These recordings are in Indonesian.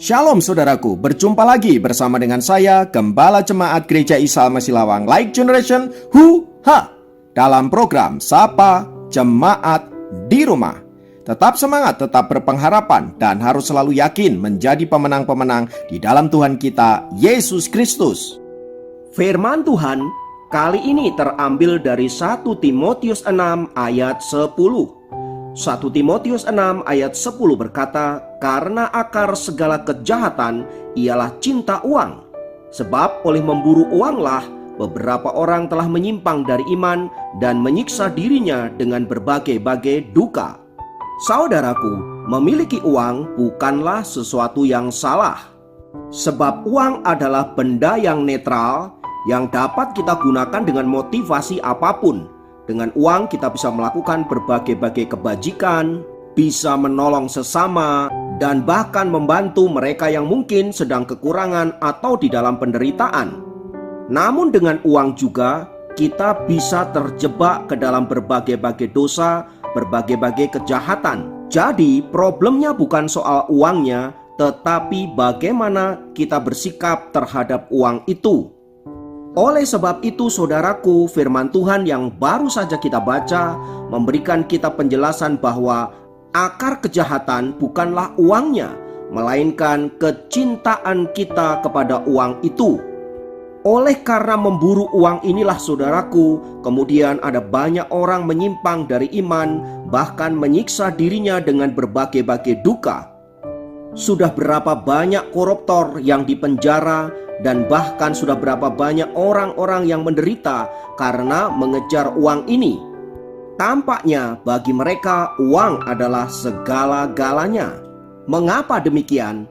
Shalom saudaraku, berjumpa lagi bersama dengan saya, Gembala Jemaat Gereja Isa Almasih Lawang Light Generation dalam program Sapa Jemaat di Rumah. Tetap semangat, tetap berpengharapan, dan harus selalu yakin menjadi pemenang-pemenang di dalam Tuhan kita, Yesus Kristus. Firman Tuhan kali ini terambil dari 1 Timotius 6 ayat 10. 1 Timotius 6 ayat 10 berkata, "Karena akar segala kejahatan ialah cinta uang. Sebab oleh memburu uanglah beberapa orang telah menyimpang dari iman dan menyiksa dirinya dengan berbagai-bagai duka." Saudaraku, memiliki uang bukanlah sesuatu yang salah. Sebab uang adalah benda yang netral yang dapat kita gunakan dengan motivasi apapun. Dengan uang kita bisa melakukan berbagai-bagai kebajikan, bisa menolong sesama, dan bahkan membantu mereka yang mungkin sedang kekurangan atau di dalam penderitaan. Namun dengan uang juga kita bisa terjebak ke dalam berbagai-bagai dosa, berbagai-bagai kejahatan. Jadi problemnya bukan soal uangnya, tetapi bagaimana kita bersikap terhadap uang itu. Oleh sebab itu saudaraku, firman Tuhan yang baru saja kita baca memberikan kita penjelasan bahwa akar kejahatan bukanlah uangnya, melainkan kecintaan kita kepada uang itu. Oleh karena memburu uang inilah saudaraku, kemudian ada banyak orang menyimpang dari iman, bahkan menyiksa dirinya dengan berbagai-bagai duka. Sudah berapa banyak koruptor yang dipenjara, dan bahkan sudah berapa banyak orang-orang yang menderita karena mengejar uang ini. Tampaknya bagi mereka uang adalah segala-galanya. Mengapa demikian?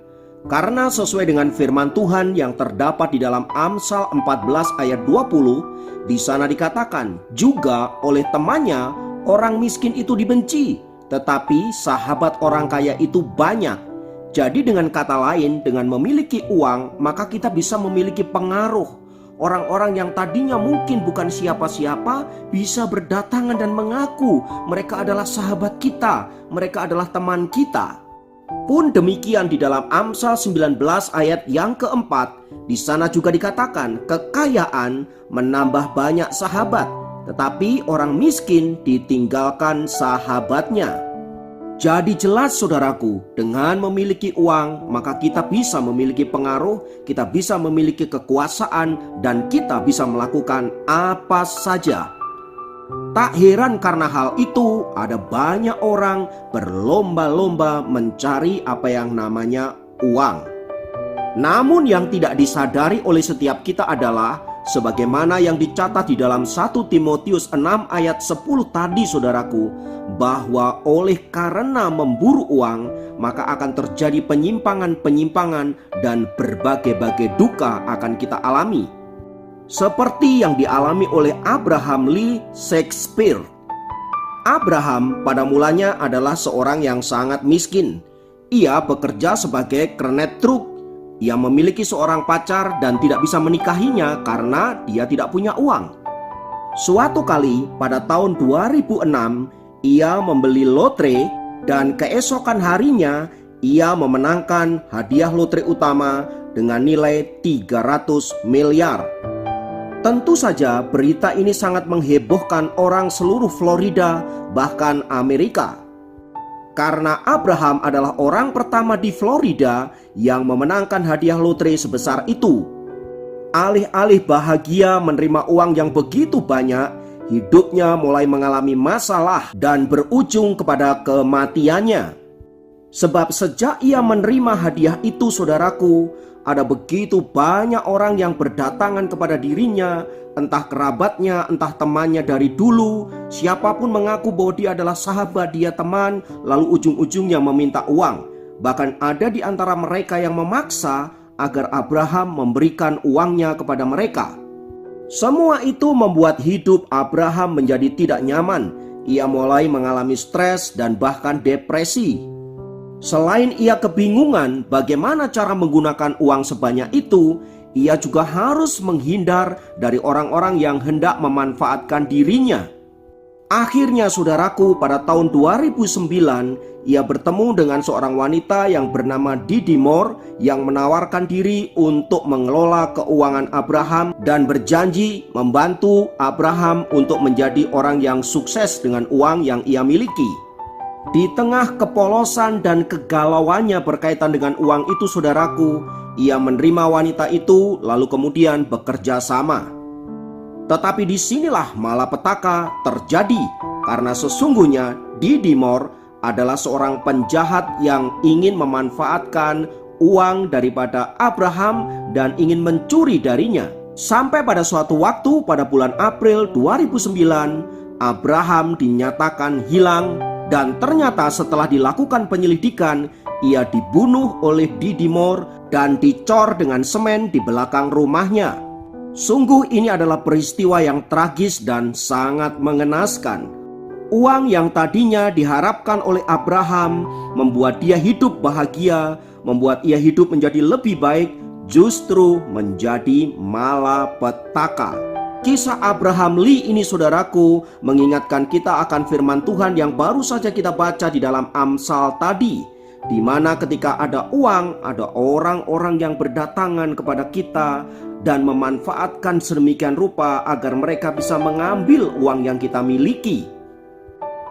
Karena sesuai dengan firman Tuhan yang terdapat di dalam Amsal 14 ayat 20, di sana dikatakan, juga oleh temannya orang miskin itu dibenci, tetapi sahabat orang kaya itu banyak. Jadi dengan kata lain, dengan memiliki uang, maka kita bisa memiliki pengaruh. Orang-orang yang tadinya mungkin bukan siapa-siapa bisa berdatangan dan mengaku mereka adalah sahabat kita, mereka adalah teman kita. Pun demikian di dalam Amsal 19 ayat yang keempat, di sana juga dikatakan kekayaan menambah banyak sahabat, tetapi orang miskin ditinggalkan sahabatnya. Jadi jelas saudaraku, dengan memiliki uang maka kita bisa memiliki pengaruh, kita bisa memiliki kekuasaan, dan kita bisa melakukan apa saja. Tak heran karena hal itu ada banyak orang berlomba-lomba mencari apa yang namanya uang. Namun yang tidak disadari oleh setiap kita adalah sebagaimana yang dicatat di dalam 1 Timotius 6 ayat 10 tadi saudaraku, bahwa oleh karena memburu uang maka akan terjadi penyimpangan-penyimpangan dan berbagai-bagai duka akan kita alami. Seperti yang dialami oleh Abraham Lee Shakespeare. Abraham pada mulanya adalah seorang yang sangat miskin. Ia bekerja sebagai kernet truk. Ia memiliki seorang pacar dan tidak bisa menikahinya karena dia tidak punya uang. Suatu kali pada tahun 2006, ia membeli lotre dan keesokan harinya ia memenangkan hadiah lotre utama dengan nilai 300 miliar. Tentu saja berita ini sangat menghebohkan orang seluruh Florida, bahkan Amerika. Karena Abraham adalah orang pertama di Florida yang memenangkan hadiah lotre sebesar itu. Alih-alih bahagia menerima uang yang begitu banyak, hidupnya mulai mengalami masalah dan berujung kepada kematiannya. Sebab sejak ia menerima hadiah itu saudaraku, ada begitu banyak orang yang berdatangan kepada dirinya, entah kerabatnya, entah temannya dari dulu. Siapapun mengaku bahwa dia adalah sahabat, dia teman, lalu ujung-ujungnya meminta uang. Bahkan ada di antara mereka yang memaksa agar Abraham memberikan uangnya kepada mereka. Semua itu membuat hidup Abraham menjadi tidak nyaman. Ia mulai mengalami stres dan bahkan depresi. Selain ia kebingungan bagaimana cara menggunakan uang sebanyak itu, ia juga harus menghindar dari orang-orang yang hendak memanfaatkan dirinya. Akhirnya saudaraku, pada tahun 2009 ia bertemu dengan seorang wanita yang bernama Didimor yang menawarkan diri untuk mengelola keuangan Abraham dan berjanji membantu Abraham untuk menjadi orang yang sukses dengan uang yang ia miliki. Di tengah kepolosan dan kegalauannya berkaitan dengan uang itu saudaraku, ia menerima wanita itu lalu kemudian bekerja sama. Tetapi disinilah malapetaka terjadi, karena sesungguhnya Didimor adalah seorang penjahat yang ingin memanfaatkan uang daripada Abraham dan ingin mencuri darinya. Sampai pada suatu waktu pada bulan April 2009, Abraham dinyatakan hilang, dan ternyata setelah dilakukan penyelidikan, ia dibunuh oleh Didimor dan dicor dengan semen di belakang rumahnya. Sungguh ini adalah peristiwa yang tragis dan sangat mengenaskan. Uang yang tadinya diharapkan oleh Abraham membuat dia hidup bahagia, membuat ia hidup menjadi lebih baik, justru menjadi malapetaka. Kisah Abraham Lee ini saudaraku mengingatkan kita akan firman Tuhan yang baru saja kita baca di dalam Amsal tadi, di mana ketika ada uang, ada orang-orang yang berdatangan kepada kita dan memanfaatkan sedemikian rupa agar mereka bisa mengambil uang yang kita miliki.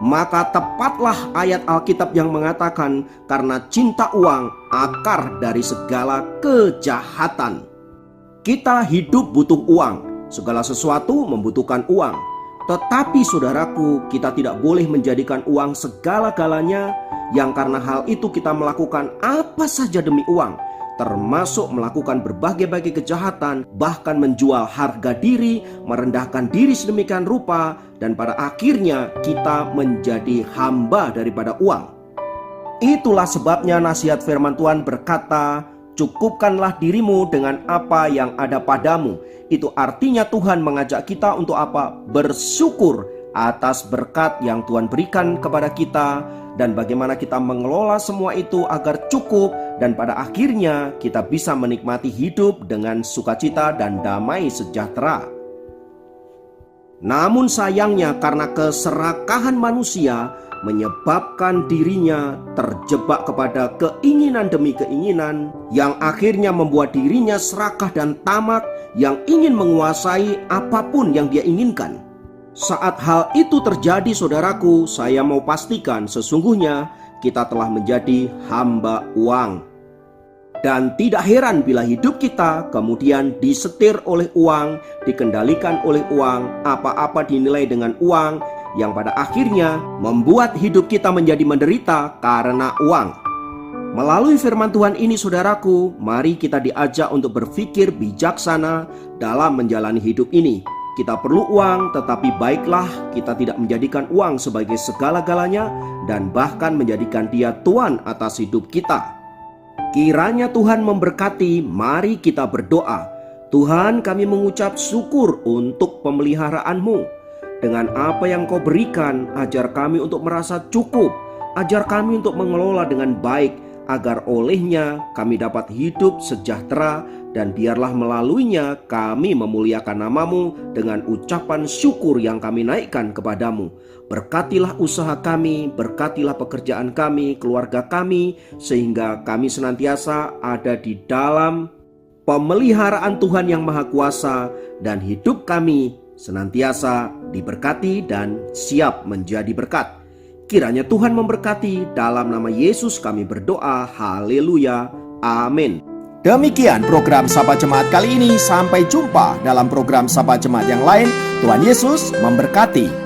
Maka tepatlah ayat Alkitab yang mengatakan, karena cinta uang akar dari segala kejahatan. Kita hidup butuh uang, segala sesuatu membutuhkan uang. Tetapi saudaraku, kita tidak boleh menjadikan uang segala-galanya, yang karena hal itu kita melakukan apa saja demi uang, termasuk melakukan berbagai-bagai kejahatan, bahkan menjual harga diri, merendahkan diri sedemikian rupa, dan pada akhirnya kita menjadi hamba daripada uang. Itulah sebabnya nasihat firman Tuhan berkata, cukupkanlah dirimu dengan apa yang ada padamu. Itu artinya Tuhan mengajak kita untuk apa? Bersyukur atas berkat yang Tuhan berikan kepada kita, dan bagaimana kita mengelola semua itu agar cukup, dan pada akhirnya kita bisa menikmati hidup dengan sukacita dan damai sejahtera. Namun sayangnya karena keserakahan manusia menyebabkan dirinya terjebak kepada keinginan demi keinginan, yang akhirnya membuat dirinya serakah dan tamak, yang ingin menguasai apapun yang dia inginkan. Saat hal itu terjadi saudaraku, saya mau pastikan sesungguhnya kita telah menjadi hamba uang. Dan tidak heran bila hidup kita kemudian disetir oleh uang, dikendalikan oleh uang, apa-apa dinilai dengan uang, yang pada akhirnya membuat hidup kita menjadi menderita karena uang. Melalui firman Tuhan ini saudaraku, mari kita diajak untuk berpikir bijaksana dalam menjalani hidup ini. Kita perlu uang, tetapi baiklah kita tidak menjadikan uang sebagai segala-galanya dan bahkan menjadikan dia tuan atas hidup kita. Kiranya Tuhan memberkati. Mari kita berdoa. Tuhan, kami mengucap syukur untuk pemeliharaanmu. Dengan apa yang kau berikan, ajar kami untuk merasa cukup. Ajar kami untuk mengelola dengan baik, agar olehnya kami dapat hidup sejahtera, dan biarlah melaluinya kami memuliakan namamu dengan ucapan syukur yang kami naikkan kepadamu. Berkatilah usaha kami, berkatilah pekerjaan kami, keluarga kami, sehingga kami senantiasa ada di dalam pemeliharaan Tuhan yang Maha Kuasa, dan hidup kami senantiasa diberkati dan siap menjadi berkat. Kiranya Tuhan memberkati. Dalam nama Yesus kami berdoa. Haleluya. Amin. Demikian program Sapa Jemaat kali ini. Sampai jumpa dalam program Sapa Jemaat yang lain. Tuhan Yesus memberkati.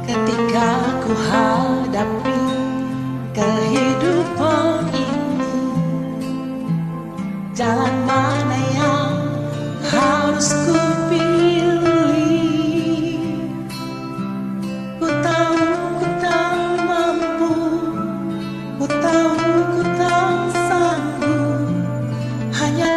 Ketika ku hadapi kehidupan ini, jalan mana yang harus ku pilih? Ku tahu ku tak mampu, ku tahu ku tak sanggup, hanya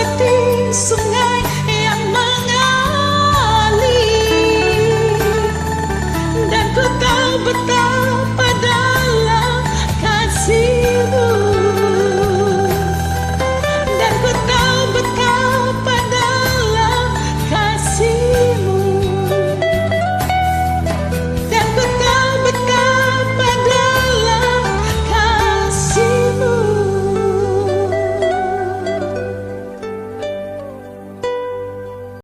seperti sungai